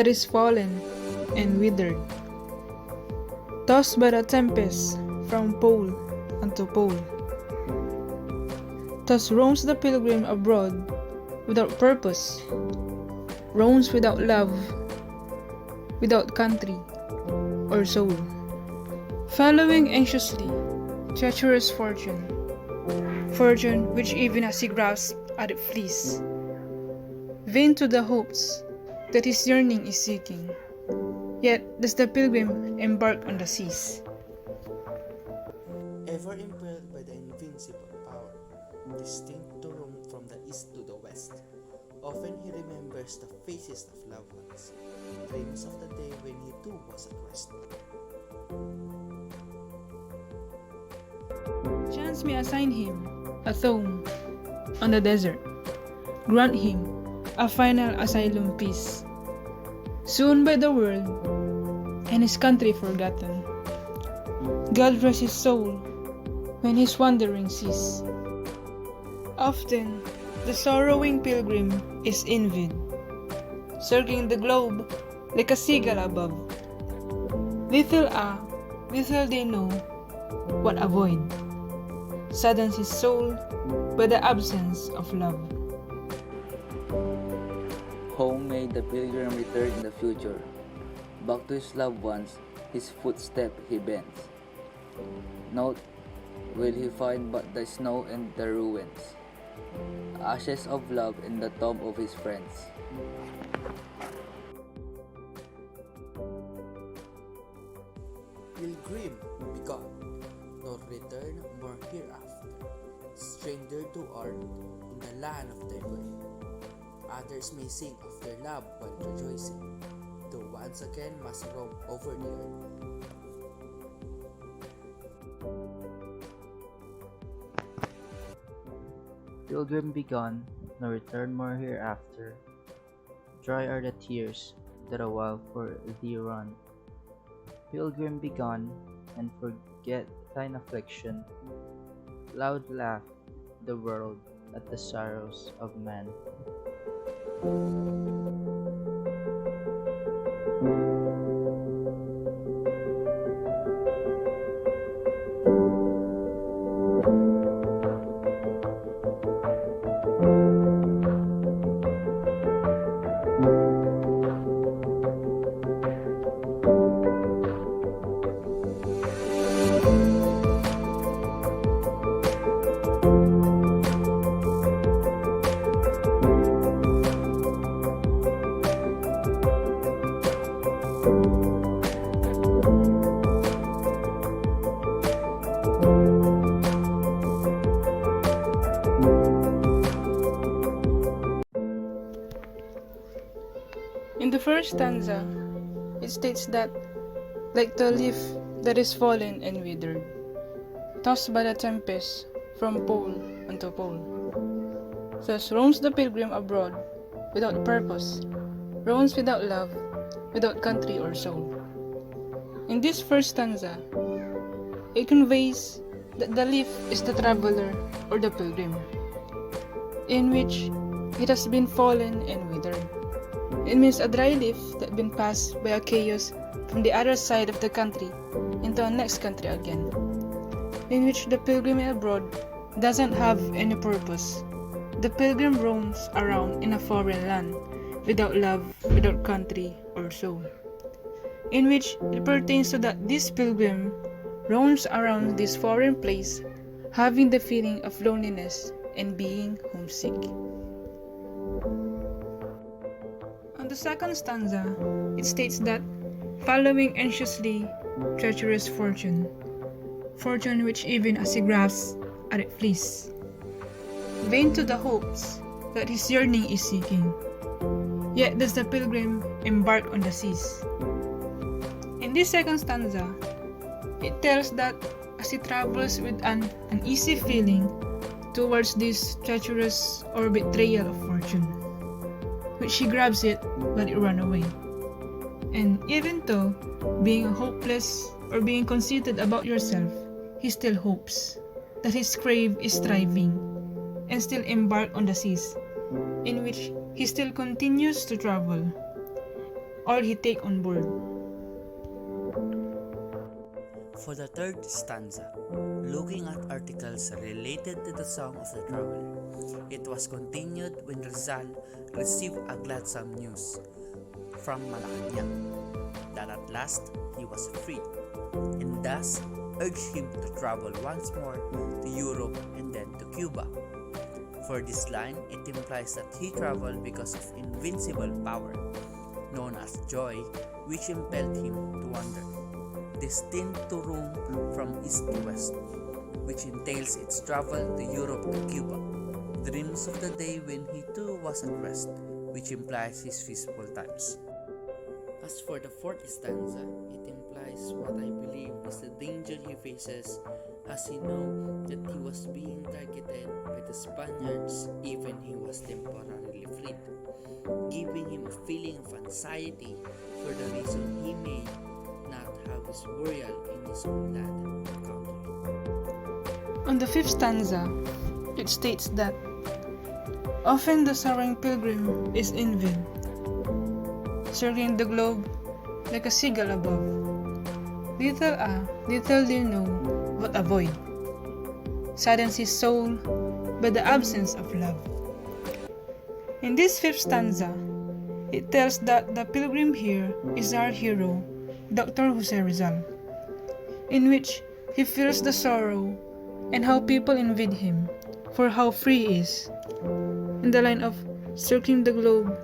that is fallen and withered, tossed by the tempest from pole unto pole. Thus roams the pilgrim abroad without purpose, roams without love, without country or soul, following anxiously treacherous fortune, fortune which even as he grasps at it flees. Vain to the hopes that his yearning is seeking, yet does the pilgrim embark on the seas. Ever impelled by the invincible power, distinct to roam from the east to the west, often he remembers the faces of loved ones, dreams of the day when he too was at rest. Chance may assign him a tomb on the desert, grant him a final asylum peace, soon by the world and his country forgotten. God rest his soul when his wandering cease. Often the sorrowing pilgrim is envied, circling the globe like a seagull above. Little they know what a void saddens his soul by the absence of love. Home may the pilgrim return in the future. Back to his loved ones, his footstep he bends. Note, will he find but the snow and the ruins, ashes of love in the tomb of his friends. Pilgrim be gone, nor return more hereafter, stranger to art in the land of their dwelling. Others may sing of their love while rejoicing, though once again must roam over the earth. Pilgrim be gone, nor return more hereafter. Dry are the tears that a while for thee run. Pilgrim be gone, and forget thine affliction. Loud laugh the world at the sorrows of man. In the first stanza, it states that, like the leaf that is fallen and withered, tossed by the tempest from pole unto pole, thus roams the pilgrim abroad without purpose, roams without love, without country or soul. In this first stanza, it conveys that the leaf is the traveler or the pilgrim, in which it has been fallen and withered. It means a dry leaf that been passed by a chaos from the other side of the country into a next country again, in which the pilgrim abroad doesn't have any purpose. The pilgrim roams around in a foreign land without love, without country or soul, in which it pertains to that this pilgrim roams around this foreign place having the feeling of loneliness and being homesick. On the second stanza, it states that, following anxiously treacherous fortune, fortune which even as he grasps at it flees. Vain to the hopes that his yearning is seeking, yet does the pilgrim embark on the seas. In this second stanza, it tells that as he travels with an uneasy feeling towards this treacherous or betrayal of fortune, which he grabs it but it run away. And even though being hopeless or being conceited about yourself, he still hopes that his crave is thriving and still embark on the seas, in which he still continues to travel, all he take on board. For the third stanza, looking at articles related to the Song of the Traveler, it was continued when Rizal received a gladsome news from Malacanang that at last he was freed, and thus urged him to travel once more to Europe and then to Cuba. For this line, it implies that he traveled because of invincible power, known as joy, which impelled him to wander, destined to roam from east to west, which entails its travel to Europe and Cuba. Dreams of the day when he too was at rest, which implies his peaceful times. As for the fourth stanza, it implies what I believe is the danger he faces as he knew that he was being targeted by the Spaniards even he was temporarily freed, giving him a feeling of anxiety for the reason he may not have his burial in his own land and country. On the fifth stanza, it states that often the soaring pilgrim is in vain, circling the globe like a seagull above. Little did know what a void saddens his soul by the absence of love. In this fifth stanza, it tells that the pilgrim here is our hero, Dr. Jose Rizal, in which he feels the sorrow and how people envy him for how free he is, in the line of circling the globe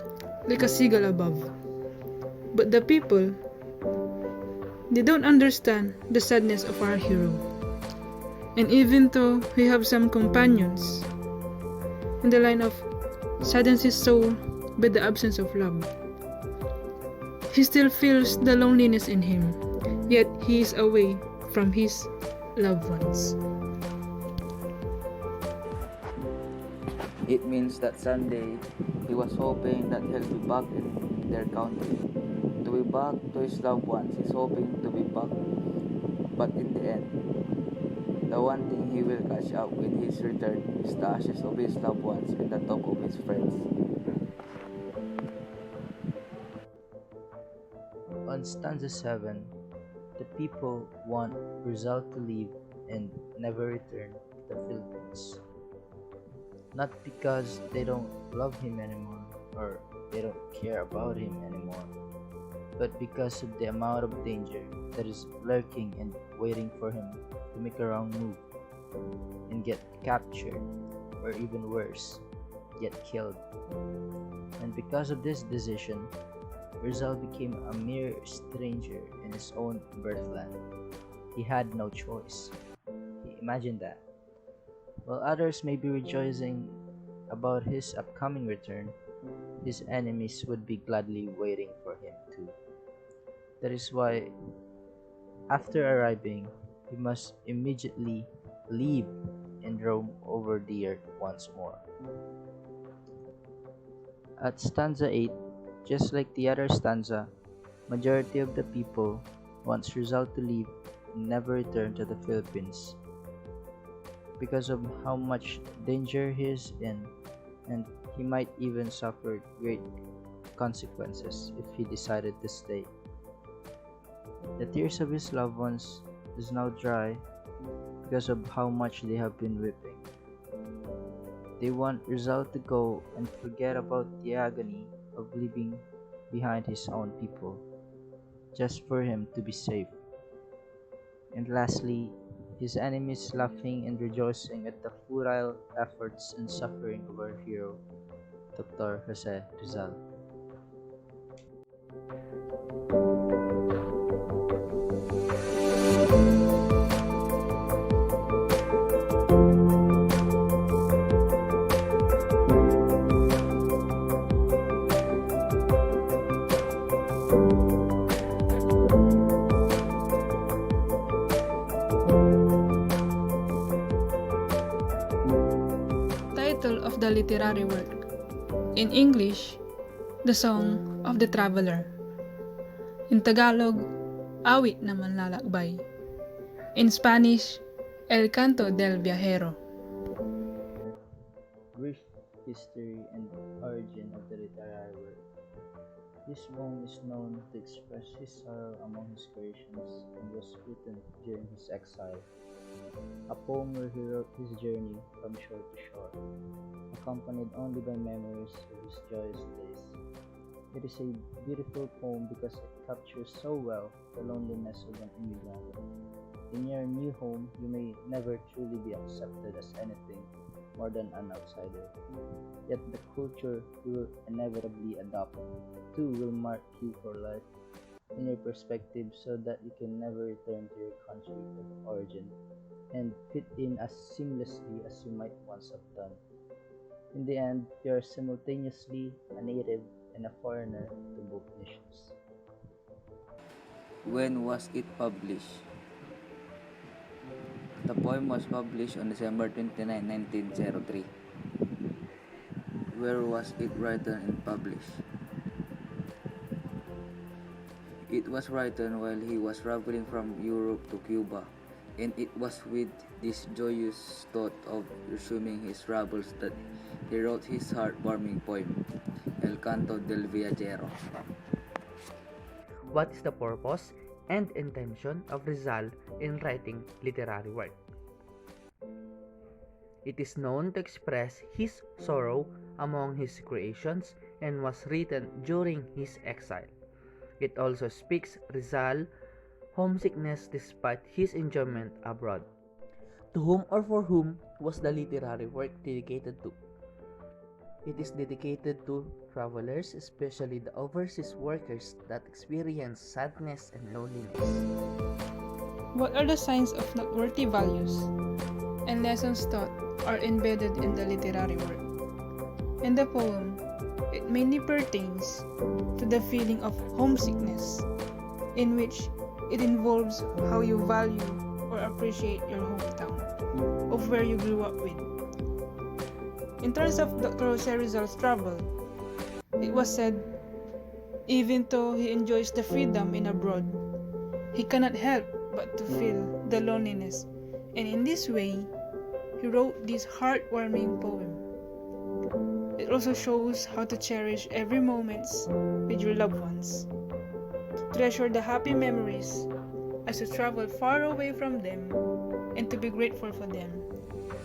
like a seagull above. But the people, they don't understand the sadness of our hero. And even though he have some companions, in the line of saddens his soul by the absence of love, he still feels the loneliness in him, yet he is away from his loved ones. It means that someday he was hoping that he'll be back in their country, to be back to his loved ones. He's hoping to be back, but in the end, the one thing he will catch up with his return is the ashes of his loved ones and the talk of his friends. On stanza 7, the people want Rizal to leave and never return to the Philippines. Not because they don't love him anymore or they don't care about him anymore, but because of the amount of danger that is lurking and waiting for him to make a wrong move and get captured, or even worse, get killed. And because of this decision, Rizal became a mere stranger in his own birthland. He had no choice. Imagine that. While others may be rejoicing about his upcoming return, his enemies would be gladly waiting for him too. That is why, after arriving, he must immediately leave and roam over the earth once more. At stanza 8, just like the other stanza, majority of the people wants Rizal to leave and never return to the Philippines because of how much danger he is in, and he might even suffer great consequences if he decided to stay. The tears of his loved ones is now dry because of how much they have been weeping. They want Rizal to go and forget about the agony of leaving behind his own people, just for him to be safe. And lastly, his enemies laughing and rejoicing at the futile efforts and suffering of our hero, Dr. Jose Rizal. Title of the literary work. In English, The Song of the Traveler. In Tagalog, Awit na Manlalakbay. In Spanish, El Canto del Viajero. Brief history and origin of the literary work. This poem is known to express his sorrow among his creations and was written during his exile. A poem where he wrote his journey from shore to shore, accompanied only by memories of his joyous days. It is a beautiful poem because it captures so well the loneliness of an immigrant. In your new home, you may never truly be accepted as anything more than an outsider. Yet the culture you will inevitably adopt too will mark you for life in your perspective so that you can never return to your country of origin and fit in as seamlessly as you might once have done. In the end, you are simultaneously a native and a foreigner to both nations. When was it published? The poem was published on December 29, 1903. Where was it written and published? It was written while he was traveling from Europe to Cuba, and it was with this joyous thought of resuming his travels that he wrote his heartwarming poem, El Canto del Viajero. What is the purpose and intention of Rizal in writing literary work? It is known to express his sorrow among his creations and was written during his exile. It also speaks Rizal homesickness despite his enjoyment abroad. To whom or for whom was the literary work dedicated to? It is dedicated to travelers, especially the overseas workers that experience sadness and loneliness. What are the signs of noteworthy values and lessons taught are embedded in the literary work? In the poem, it mainly pertains to the feeling of homesickness, in which it involves how you value or appreciate your hometown, of where you grew up with. In terms of Dr. Jose Rizal's travel, it was said, even though he enjoys the freedom in abroad, he cannot help but to feel the loneliness, and in this way, he wrote this heartwarming poem. It also shows how to cherish every moment with your loved ones, to treasure the happy memories as you travel far away from them, and to be grateful for them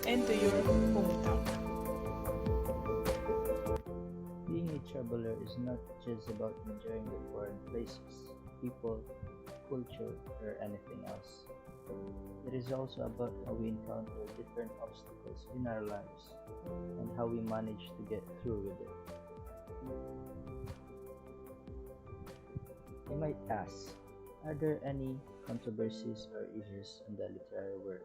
and to your hometown. Being a traveler is not just about enjoying the foreign places, people, culture, or anything else. It is also about how we encounter different obstacles in our lives and how we manage to get through with it. You might ask, are there any controversies or issues in the literary work?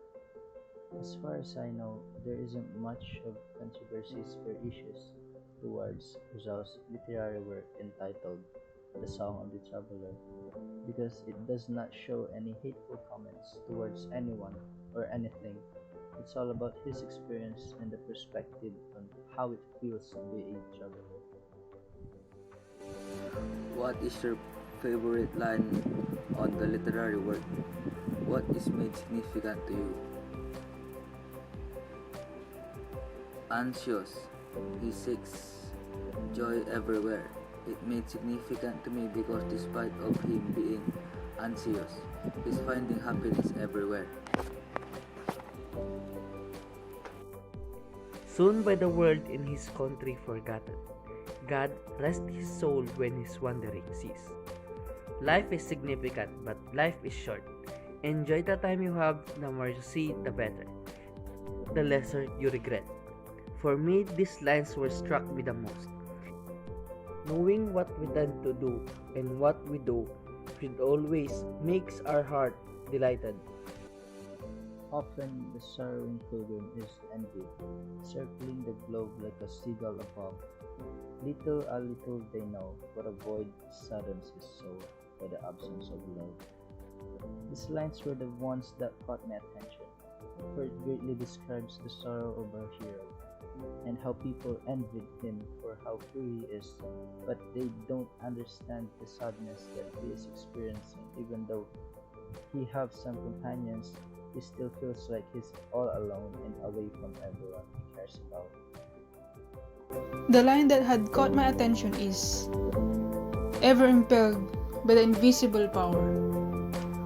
As far as I know, there isn't much of controversies or issues towards Rizal's literary work entitled The Song of the Traveler, because it does not show any hateful comments towards anyone or anything. It's all about his experience and the perspective on how it feels to be a traveler. What is your favorite line on the literary work? What is made significant to you? Anxious, he seeks joy everywhere. It made significant to me because despite of him being anxious, he's finding happiness everywhere. Soon by the world in his country forgotten, God rest his soul when his wandering cease. Life is significant, but life is short. Enjoy the time you have, the more you see, the better. The lesser you regret. For me, these lines were struck me the most. Knowing what we tend to do and what we do should always makes our heart delighted. Often the sorrowing pilgrim is envied, circling the globe like a seagull above. Little a little they know what a void saddens his soul by the absence of love. These lines were the ones that caught my attention, for it greatly describes the sorrow of our hero, and how people envied him for how free he is, but they don't understand the sadness that he is experiencing. Even though he have some companions, he still feels like he's all alone and away from everyone he cares about. The line that had caught my attention is, ever impelled by the invisible power,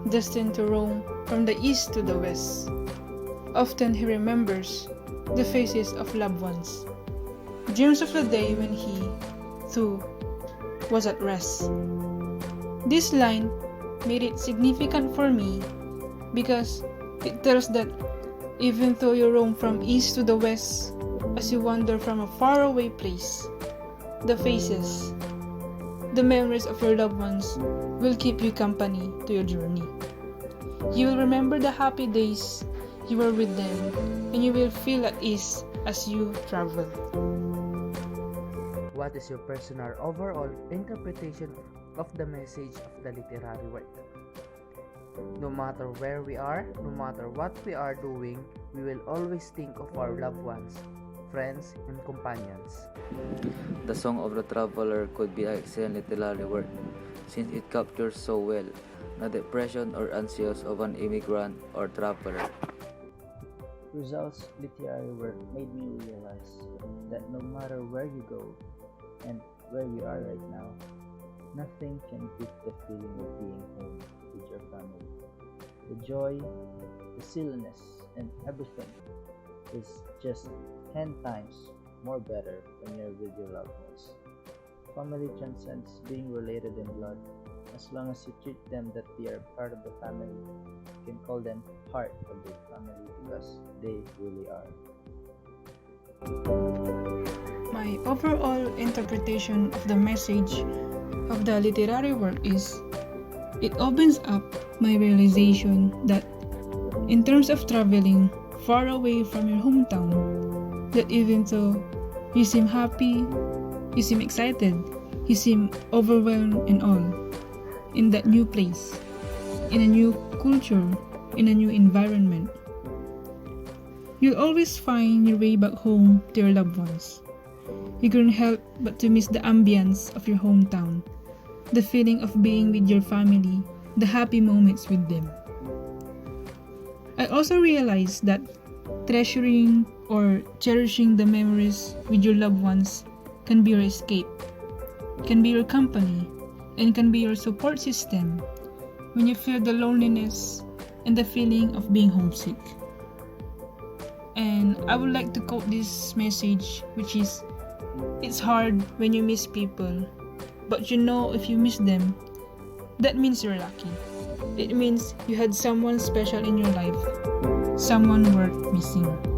destined to roam from the east to the west. Often he remembers the faces of loved ones, dreams of the day when he, too, was at rest. This line made it significant for me because it tells that even though you roam from east to the west, as you wander from a faraway place, the faces, the memories of your loved ones will keep you company to your journey. You will remember the happy days you were with them, and you will feel at ease as you travel. What is your personal overall interpretation of the message of the literary work? No matter where we are, no matter what we are doing, we will always think of our loved ones, friends, and companions. The Song of the Traveler could be an excellent literary work since it captures so well the depression or anxious of an immigrant or traveler. Rizal's literary work made me realize that no matter where you go and where you are right now, nothing can beat the feeling of being home with your family. The joy, the silliness, and everything is just 10 times more better when you're with your loved ones. Family transcends being related in blood. As long as you treat them that they are part of the family, you can call them part of the family because they really are. My overall interpretation of the message of the literary work is it opens up my realization that in terms of traveling far away from your hometown, that even though you seem happy, you seem excited, you seem overwhelmed and all, in that new place, in a new culture, in a new environment, you'll always find your way back home to your loved ones. You couldn't help but to miss the ambience of your hometown, the feeling of being with your family, the happy moments with them. I also realized that treasuring or cherishing the memories with your loved ones can be your escape, can be your company, and can be your support system when you feel the loneliness and the feeling of being homesick. And I would like to quote this message, which is, it's hard when you miss people, but you know if you miss them, that means you're lucky. It means you had someone special in your life, someone worth missing.